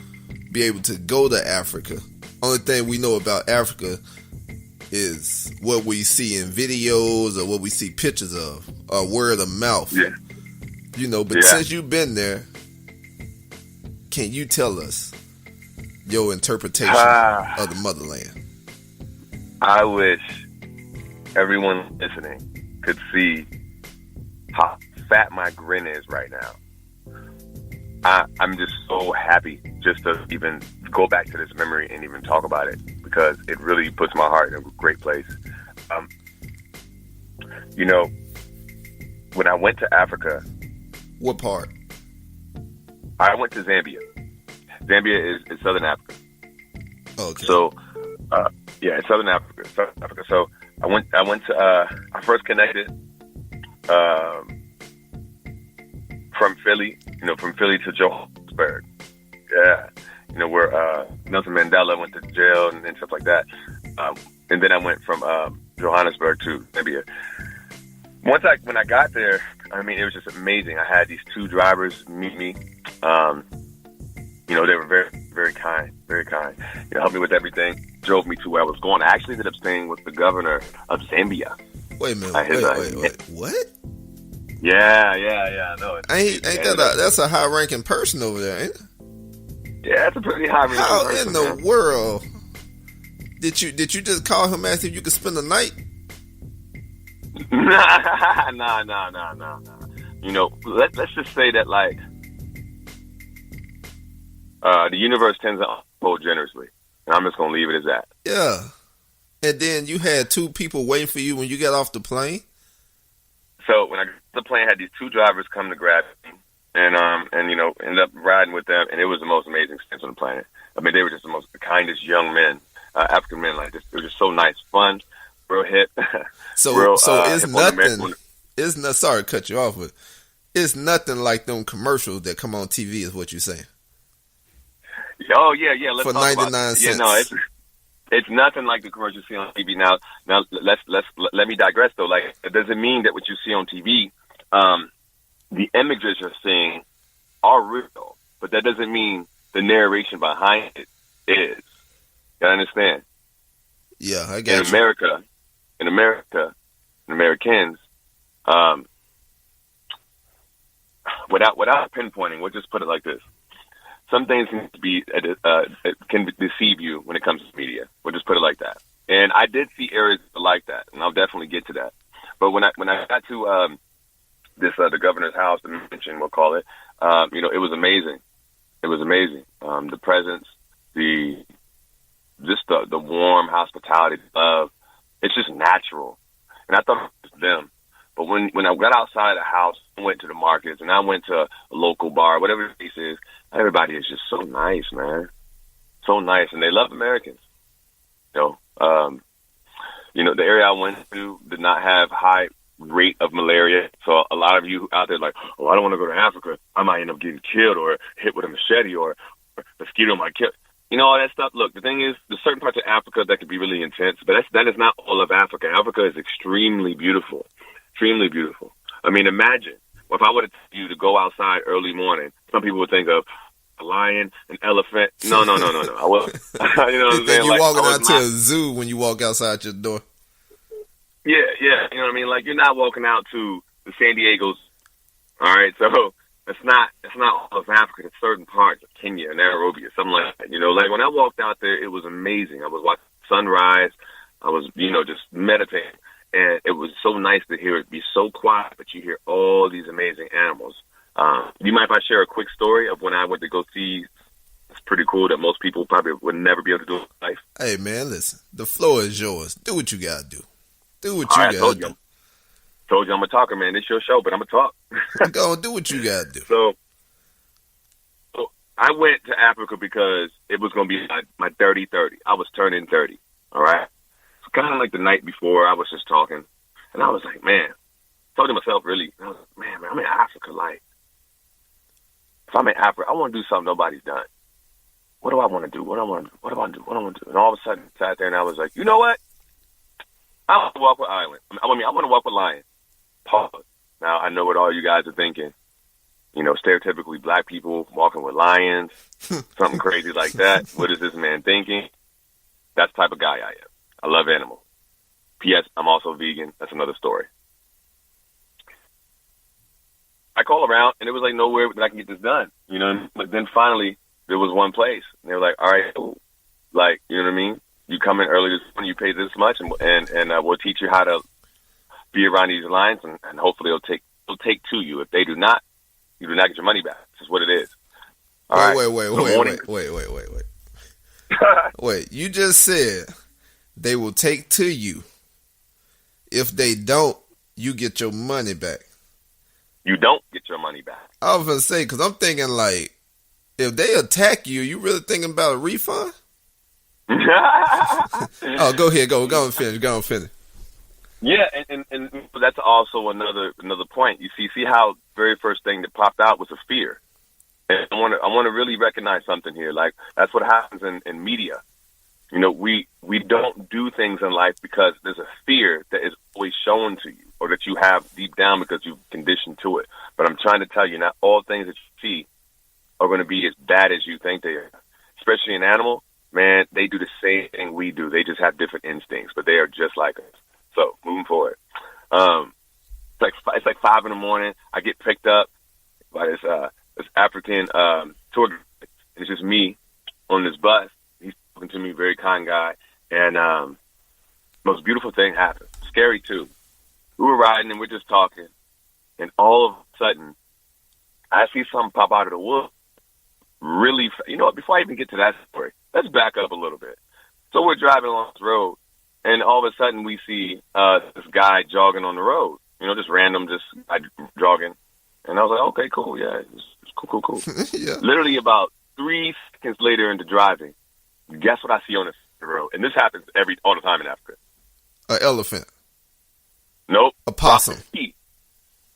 be able to go to Africa. Only thing we know about Africa is what we see in videos or what we see pictures of or word of mouth. Yeah. You know, but since you've been there, can you tell us your interpretation of the motherland? I wish everyone listening could see how fat my grin is right now. I'm just so happy just to even go back to this memory and even talk about it, because it really puts my heart in a great place. You know, when I went to Africa. What part? I went to Zambia. Zambia is Southern Africa. Okay. So, it's Southern Africa. So I went to, I first connected, from Philly to Johannesburg. Yeah. You know, where, Nelson Mandela went to jail and stuff like that. And then I went from, Johannesburg to Zambia. When I got there, I mean, it was just amazing. I had these two drivers meet me. You know, they were very, very kind, very kind. You know, helped me with everything, drove me to where I was going. I actually ended up staying with the governor of Zambia. Wait a minute, wait. What? Yeah. No, that's a high-ranking person over there, ain't it? Yeah, that's a pretty high-ranking person. How in the world did you just call him, ask if you could spend the night? Nah. You know, let's just say that, like, the universe tends to unfold generously, and I'm just gonna leave it as that. Yeah. And then you had two people waiting for you when you got off the plane. So when I got off the plane, I had these two drivers come to grab me, and you know, ended up riding with them, and it was the most amazing experience on the planet. I mean, they were just the kindest young men, African men like this. It was just so nice, fun, real hip. So it's nothing. It's not. Sorry to cut you off, but it's nothing like them commercials that come on TV. Is what you're saying? Oh yeah. Let's for talk 99 cents. Yeah, no, it's nothing like the commercials you see on TV. Now let me digress though. Like, it doesn't mean that what you see on TV, the images you're seeing are real, but that doesn't mean the narration behind it is. You understand? Yeah, I get it. In America, Americans, without pinpointing, we'll just put it like this. Some things can deceive you when it comes to media. We'll just put it like that. And I did see areas like that, and I'll definitely get to that. But when I got to the governor's house, the mansion, we'll call it, you know, it was amazing. It was amazing. The presence, the warm hospitality, the love. It's just natural. And I thought it was them. But when I got outside the house, I went to the markets, and I went to a local bar, whatever the case is, everybody is just so nice, man. So nice. And they love Americans. You know, the area I went to did not have high rate of malaria. So a lot of you out there like, oh, I don't want to go to Africa. I might end up getting killed or hit with a machete or mosquito might kill. You know, all that stuff. Look, the thing is, there's certain parts of Africa that could be really intense, but that is not all of Africa. Africa is extremely beautiful. Extremely beautiful. I mean, imagine if I would have told you to go outside early morning. Some people would think of a lion, an elephant. No. I was, you know what I'm saying? You're walking out to a zoo when you walk outside your door. Yeah. You know what I mean? Like, you're not walking out to the San Diegos. All right, so it's not all of Africa. It's certain parts of Kenya and Nairobi or something like that. You know, like when I walked out there, it was amazing. I was watching sunrise. I was, you know, just meditating. And it was so nice to hear it be so quiet, but you hear all these amazing animals. Do you mind if I share a quick story of when I went to go see? It's pretty cool that most people probably would never be able to do in life. Hey, man, listen. The floor is yours. Do what you got to do. Do what you got to do. Told you I'm a talker, man. It's your show, but I'm a talk. Go do what you got to do. So I went to Africa because it was going to be my 30-30. I was turning 30, all right? So kind of like the night before, I was just talking, and I was like, man, talking to myself really, I was like, man, I'm in Africa. Like, if I'm in Africa, I want to do something nobody's done. What do I want to do? What do I want to do? What do I want to do? What do I want to do? And all of a sudden, I sat there and I was like, you know what? I want to walk with Island. I want to walk with Lion. Pause. Now, I know what all you guys are thinking. You know, stereotypically black people walking with lions, something crazy like that. What is this man thinking? That's the type of guy I am. I love animals. P.S. I'm also vegan. That's another story. I call around, and it was like nowhere that I can get this done. You know, but then finally, there was one place. And they were like, all right, cool. Like, you know what I mean? You come in early this morning, you pay this much, and we'll teach you how to be around these lions, and hopefully it'll take to you. If they do not, you do not get your money back. That's what it is. Wait. Wait, you just said they will take to you. If they don't, you get your money back. You don't get your money back. I was going to say, because I'm thinking like, if they attack you, you really thinking about a refund? Oh, go ahead. Go and finish. Yeah, and that's also another point. You see how the very first thing that popped out was a fear. And I want to really recognize something here. Like, that's what happens in media. You know, we don't do things in life because there's a fear that is always shown to you or that you have deep down because you've conditioned to it. But I'm trying to tell you, not all things that you see are going to be as bad as you think they are. Especially an animal, man, they do the same thing we do. They just have different instincts, but they are just like us. So moving forward, it's like 5 a.m. I get picked up by this African tour guide. It's just me on this bus. He's talking to me, very kind guy, and most beautiful thing happened. Scary too. We were riding and we're just talking, and all of a sudden, I see something pop out of the woods. Really, you know what? Before I even get to that story, let's back up a little bit. So we're driving along this road. And all of a sudden, we see this guy jogging on the road. You know, just random, jogging. And I was like, okay, cool, yeah, it's cool. Yeah. Literally about 3 seconds later into driving, guess what I see on the road? And this happens all the time in Africa. An elephant. Nope. A possum.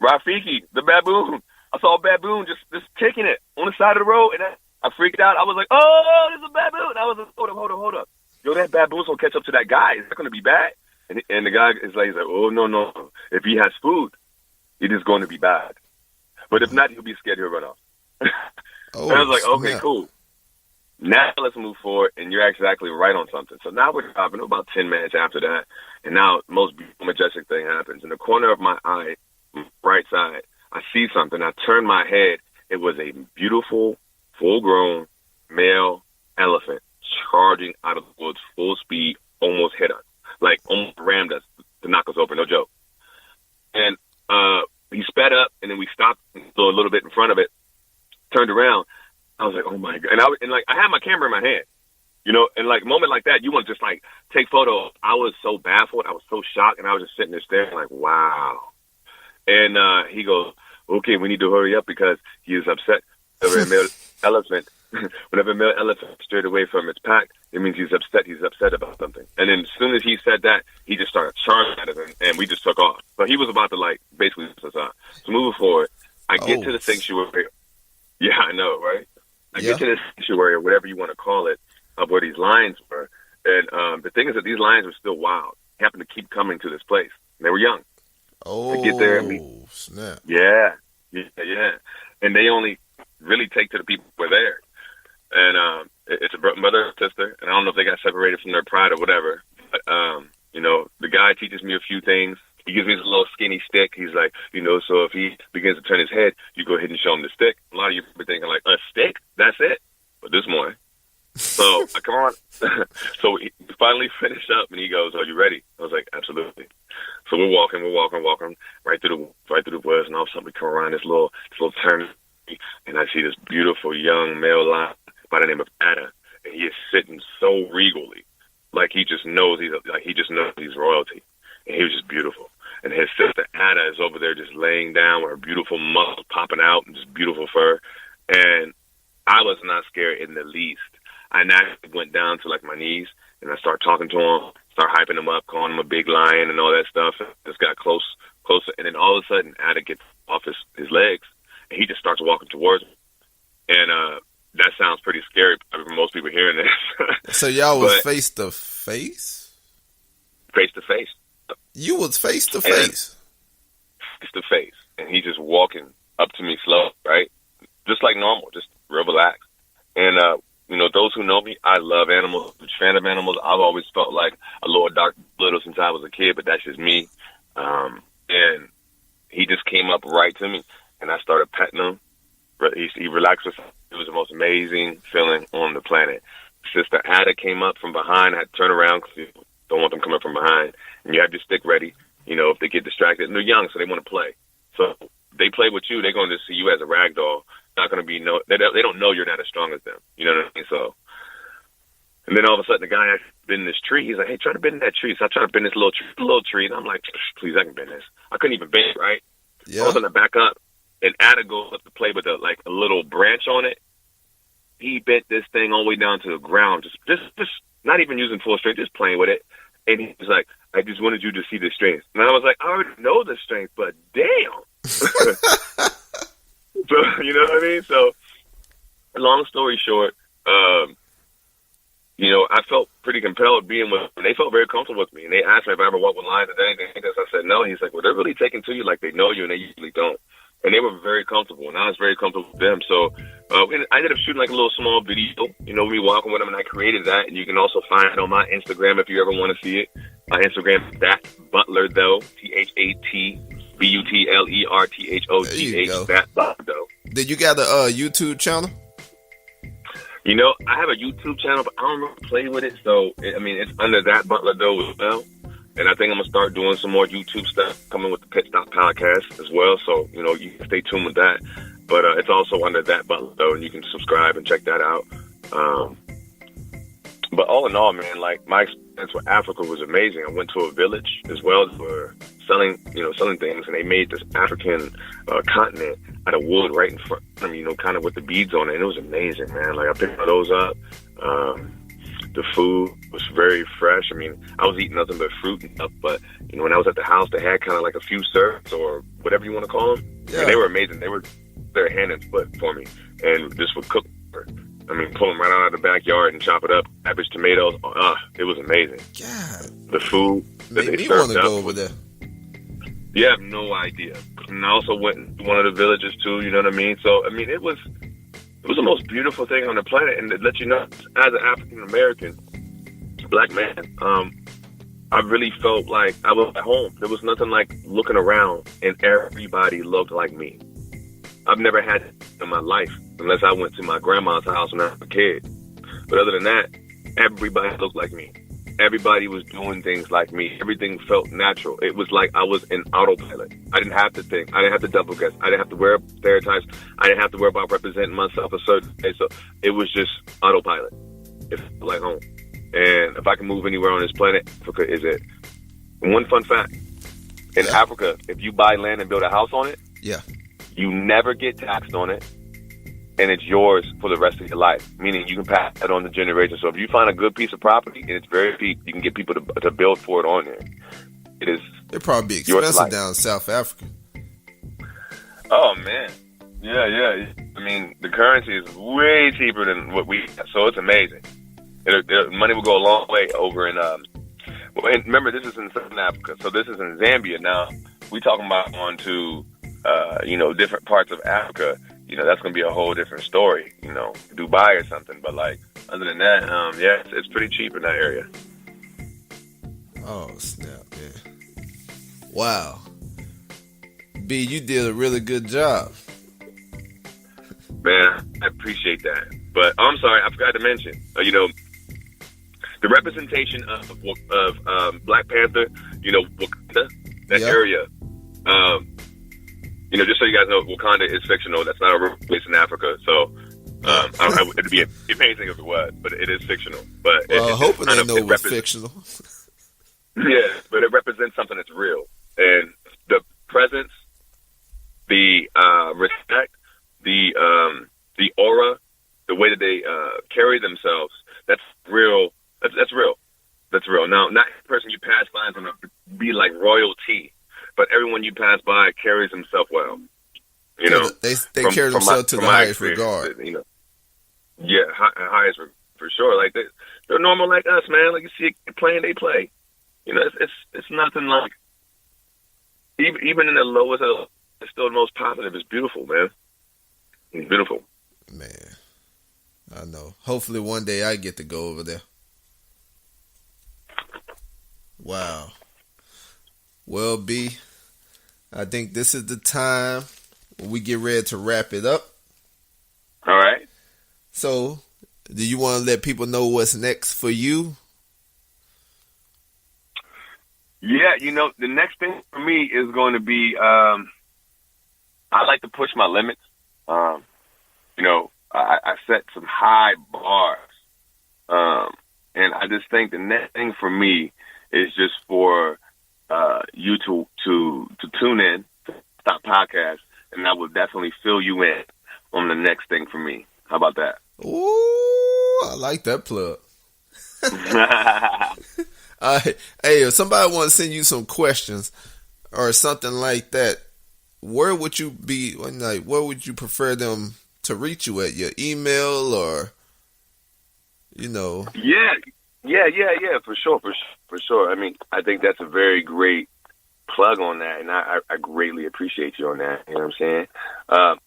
Rafiki, the baboon. I saw a baboon just kicking it on the side of the road, and I freaked out. I was like, oh, there's a baboon. I was like, hold up. Yo, that baboon's gonna catch up to that guy. Is that gonna be bad? And the guy is like, he's like, oh, no. If he has food, it is going to be bad. But if not, he'll be scared. He'll run off. And I was like, okay, cool. Now let's move forward. And you're exactly right on something. So now we're driving about 10 minutes after that. And now the most beautiful, majestic thing happens. In the corner of my eye, right side, I see something. I turn my head. It was a beautiful, full-grown male elephant charging out of the woods, full speed, almost hit us. Like, almost rammed us to knock us over, no joke. And he sped up, and then we stopped a little bit in front of it, turned around. I was like, oh, my God. And I had my camera in my hand, you know, and, like, a moment like that, you want to just, like, take photos. I was so baffled. I was so shocked, and I was just sitting there staring like, wow. And he goes, okay, we need to hurry up because he is upset. Whenever a male elephant strayed away from its pack, it means he's upset. He's upset about something. And then as soon as he said that, he just started charging at us, and we just took off. So he was about to, like, basically put us on. So moving forward, I get to the sanctuary. Yeah, I know, right? I get to the sanctuary, or whatever you want to call it, of where these lions were. And the thing is that these lions were still wild. They happened to keep coming to this place. And they were young. Oh, I get there and snap. Yeah. And they only really take to the people who are there. And it's a mother and sister, and I don't know if they got separated from their pride or whatever. But, you know, the guy teaches me a few things. He gives me this little skinny stick. He's like, you know, so if he begins to turn his head, you go ahead and show him the stick. A lot of you are thinking, like, a stick? That's it? But this morning. So I come on. So we finally finish up, and he goes, are you ready? I was like, absolutely. So we're walking right through the woods, and all of a sudden we come around this little turn, and I see this beautiful young male lion by the name of Ada, and he is sitting so regally, like he just knows he's royalty, and he was just beautiful. And his sister Ada is over there just laying down with her beautiful muscles popping out and just beautiful fur, and I was not scared in the least. I naturally went down to like my knees and I started talking to him, start hyping him up, calling him a big lion and all that stuff. Just got closer, and then all of a sudden, Ada gets off his legs and he just starts walking towards me. And that sounds pretty scary for most people hearing this. So y'all was face to face? Face to face. You was face to face? Face to face. And he just walking up to me slow, right? Just like normal, just real relaxed. And, those who know me, I love animals, huge fan of animals. I've always felt like a little dark little since I was a kid, but that's just me. And he just came up right to me, and I started petting him. He relaxed us. It was the most amazing feeling on the planet. Sister Ada came up from behind. I had to turn around because you don't want them coming from behind. And you have your stick ready, if they get distracted. And they're young, so they want to play. So they play with you. They're going to see you as a rag doll. Not going to be they don't know you're not as strong as them. You know what I mean? So, and then all of a sudden the guy had been in this tree. He's like, "Hey, try to bend that tree." So I try to bend this little tree, and I'm like, "Please, I can bend this." I couldn't even bend it, right? Yeah. All of a sudden I back up, and Ada goes up to play with a little branch on it. He bent this thing all the way down to the ground, just not even using full strength, just playing with it. And he was like, "I just wanted you to see the strength." And I was like, "I already know the strength, but damn." So, you know what I mean? So, long story short, I felt pretty compelled being with them. They felt very comfortable with me. And they asked me if I ever walked with lions or anything like this. I said no. He's like, "Well, they're really taking to you like they know you, and they usually don't." And they were very comfortable, and I was very comfortable with them. So I ended up shooting like a little small video, me walking with them, and I created that. And you can also find it on my Instagram if you ever want to see it. My Instagram is that Butler though, ThatButlerThough. That Butler though. Did you got a YouTube channel? I have a YouTube channel, but I don't really play with it. So it's under that Butler though as well. And I think I'm going to start doing some more YouTube stuff coming with the Pit Stop podcast as well. So, you can stay tuned with that. But it's also under that Butler, though, and you can subscribe and check that out. But all in all, man, my experience with Africa was amazing. I went to a village as well for selling things, and they made this African continent out of wood right in front of me, kind of with the beads on it. And it was amazing, man. I picked those up. The food was very fresh. I was eating nothing but fruit and stuff, but, when I was at the house, they had kind of like a few serves or whatever you want to call them. Yeah. And they were amazing. They were their hand and foot for me. And this would cook. Pull them right out of the backyard and chop it up. Cabbage, tomatoes. It was amazing. God. The food that they served up. Go over there. You have no idea. And I also went to one of the villages too, you know what I mean? So, it was the most beautiful thing on the planet. And to let you know, as an African-American black man, I really felt like I was at home. There was nothing like looking around and everybody looked like me. I've never had it in my life unless I went to my grandma's house when I was a kid. But other than that, everybody looked like me. Everybody was doing things like me. Everything felt natural. It was like I was in autopilot. I didn't have to think. I didn't have to double guess. I didn't have to wear stereotypes. I didn't have to worry about representing myself a certain way. So it was just autopilot. It felt like home. And if I can move anywhere on this planet, Africa is it. And one fun fact. In Africa, if you buy land and build a house on it, you never get taxed on it. And it's yours for the rest of your life, meaning you can pass that on to generations. So if you find a good piece of property and it's very cheap, you can get people to build for it on there. It'd probably be expensive down in South Africa. Oh, man. Yeah. The currency is way cheaper than what we have, so it's amazing. Money will go a long way over in, and remember, this is in Southern Africa, so this is in Zambia. Now, we talking about going to, different parts of Africa. That's going to be a whole different story, Dubai or something. But, other than that, it's pretty cheap in that area. Oh, snap, man. Wow. B, you did a really good job. Man, I appreciate that. But I'm sorry, I forgot to mention, the representation of Black Panther, Wakanda, that area, just so you guys know, Wakanda is fictional. That's not a real place in Africa. So, it'd be amazing if it was, but it is fictional. But hoping they know it was fictional. Yeah, but it represents something that's real. And the presence, the respect, the aura, the way that they carry themselves, that's real. That's real. That's real. Now, not every person you pass by is going to be like royalty, but everyone you pass by carries himself well. You know, they carry themselves to the highest regard. You know, yeah, highest for sure. Like they're normal like us, man. Like you see it playing, they play. You know, it's nothing like even in the lowest, it's still the most positive. It's beautiful, man. It's beautiful. Man, I know. Hopefully one day I get to go over there. Wow. Well, B, I think this is the time when we get ready to wrap it up. All right. So, do you want to let people know what's next for you? Yeah, you know, the next thing for me is going to be, I like to push my limits. You know, I set some high bars. And I just think the next thing for me is just for you to tune in to Stop Podcast, and I will definitely fill you in on the next thing for me. How about that? Ooh, I like that plug. Hey, if somebody wants to send you some questions or something like that, where would you be? Like, where would you prefer them to reach you at? Your email or, you know? Yeah, for sure. I mean, I think that's a very great plug on that, and I greatly appreciate you on that. You know what I'm saying?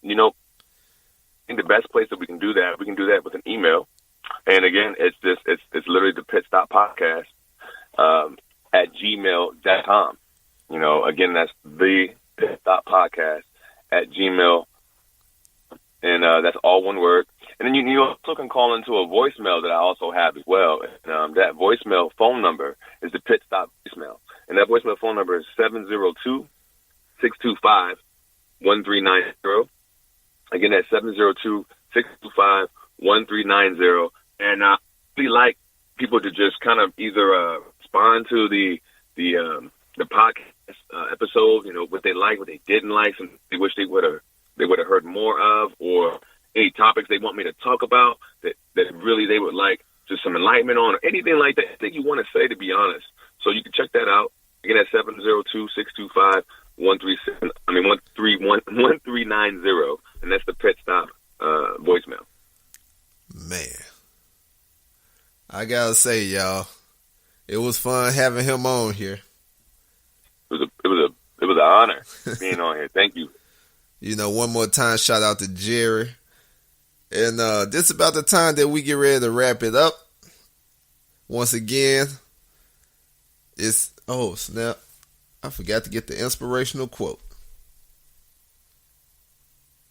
You know, I think the best place that we can do that with an email. And again, it's literally the Pit Stop Podcast at gmail.com. You know, again, that's the Pit Stop Podcast at gmail, and that's all one word. And then you also can call into a voicemail that I also have as well. And that voicemail phone number is the Pit Stop voicemail. And that voicemail phone number is 702-625-1390. Again, that's 702-625-1390. And I really like people to just kind of either respond to the podcast episode, you know, what they like, what they didn't like, something they wish they would have heard more of, or any topics they want me to talk about that really they would like just some enlightenment on, or anything like that you want to say, to be honest. So you can check that out. Again, at 702-625-1390, and that's the Pit Stop voicemail. Man, I gotta say, y'all, it was fun having him on here. It was an honor being on here. Thank you. You know, one more time, shout out to Jerry. And this is about the time that we get ready to wrap it up. Once again, oh snap, I forgot to get the inspirational quote.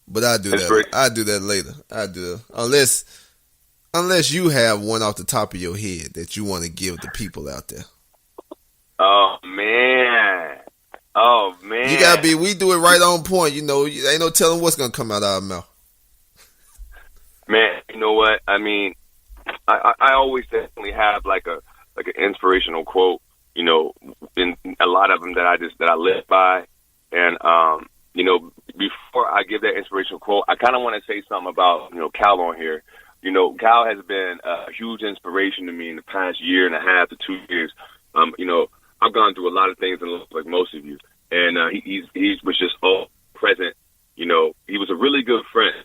But I'll do that. I'll do that later. Unless you have one off the top of your head that you want to give the people out there. Oh man. You gotta be. We do it right on point. You know, ain't no telling what's gonna come out of our mouth. Man, you know what? I mean, I always definitely have like an inspirational quote. You know, in a lot of them that I live by, and you know, before I give that inspirational quote, I kind of want to say something about, you know, Cal on here. You know, Cal has been a huge inspiration to me in the past year and a half to 2 years. You know, I've gone through a lot of things in life, like most of you, and he was just all present. You know, he was a really good friend,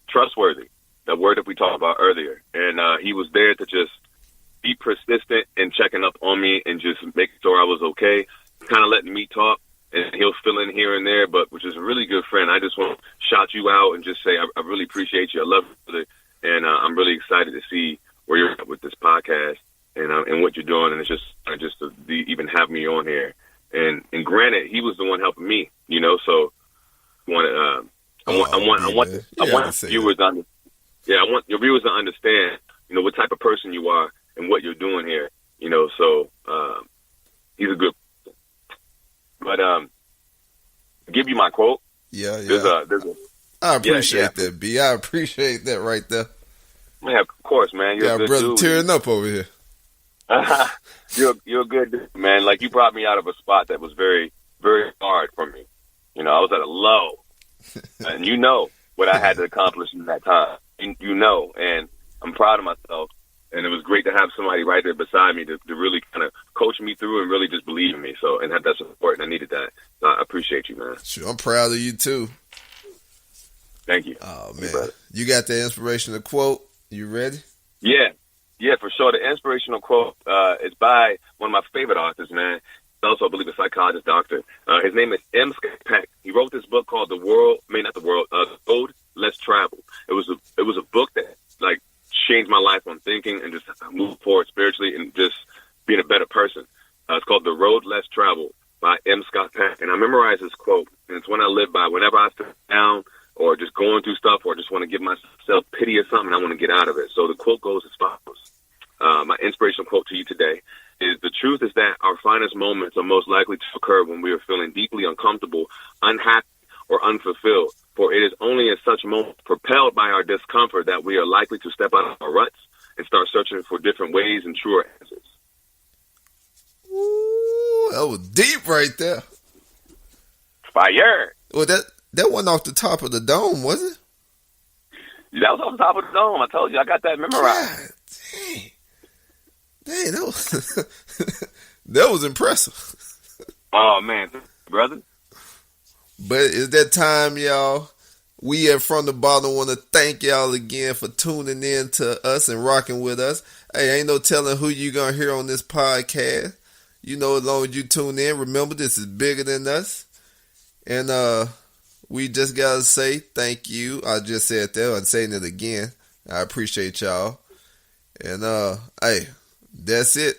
trustworthy, the word that we talked about earlier, and he was there to just be persistent and checking up on me and just making sure I was okay, kind of letting me talk, and he'll fill in here and there, but which is a really good friend. I just want to shout you out and just say I really appreciate you. I love you, and I'm really excited to see where you're at with this podcast and what you're doing, and it's just to even have me on here. And granted, he was the one helping me, you know. So I want viewers to understand, you know, what type of person you are and what you're doing here, you know. So he's a good. But give you my quote. Yeah. I appreciate that, B. I appreciate that right there. Yeah, of course, man. You're a good brother dude. Tearing up over here. You're a good dude, man. Like, you brought me out of a spot that was very, very hard for me. You know, I was at a low, and you know what I had to accomplish in that time. you know, and I'm proud of myself. And it was great to have somebody right there beside me to really kind of coach me through and really just believe in me. So, and have that support, and I needed that. So I appreciate you, man. Sure, I'm proud of you too. Thank you. Oh man, you got the inspirational quote. You ready? Yeah, for sure. The inspirational quote is by one of my favorite authors, man. He's also, I believe, a psychologist, doctor. His name is M. Scott Peck. He wrote this book called The Road Less Traveled. It was a book that like changed my life on thinking and just move forward spiritually and just being a better person. It's called The Road Less Traveled by M. Scott Peck. And I memorized this quote, and it's one I live by whenever I feel down or just going through stuff or just want to give myself pity or something. I want to get out of it. So the quote goes as follows. My inspirational quote to you today is, the truth is that our finest moments are most likely to occur when we are feeling deeply uncomfortable, unhappy, or unfulfilled. For it is only in such moments, propelled by our discomfort, that we are likely to step out of our ruts and start searching for different ways and truer answers. Ooh, that was deep right there. Fire. Well, that wasn't off the top of the dome, was it? That was off the top of the dome. I told you, I got that memorized. God, dang, that was impressive. Oh, man, brother. But it's that time, y'all. We at From the Bottom want to thank y'all again for tuning in to us and rocking with us. Hey, ain't no telling who you going to hear on this podcast. You know, as long as you tune in, remember this is bigger than us. And we just got to say thank you. I just said that. I'm saying it again. I appreciate y'all. And, hey, that's it.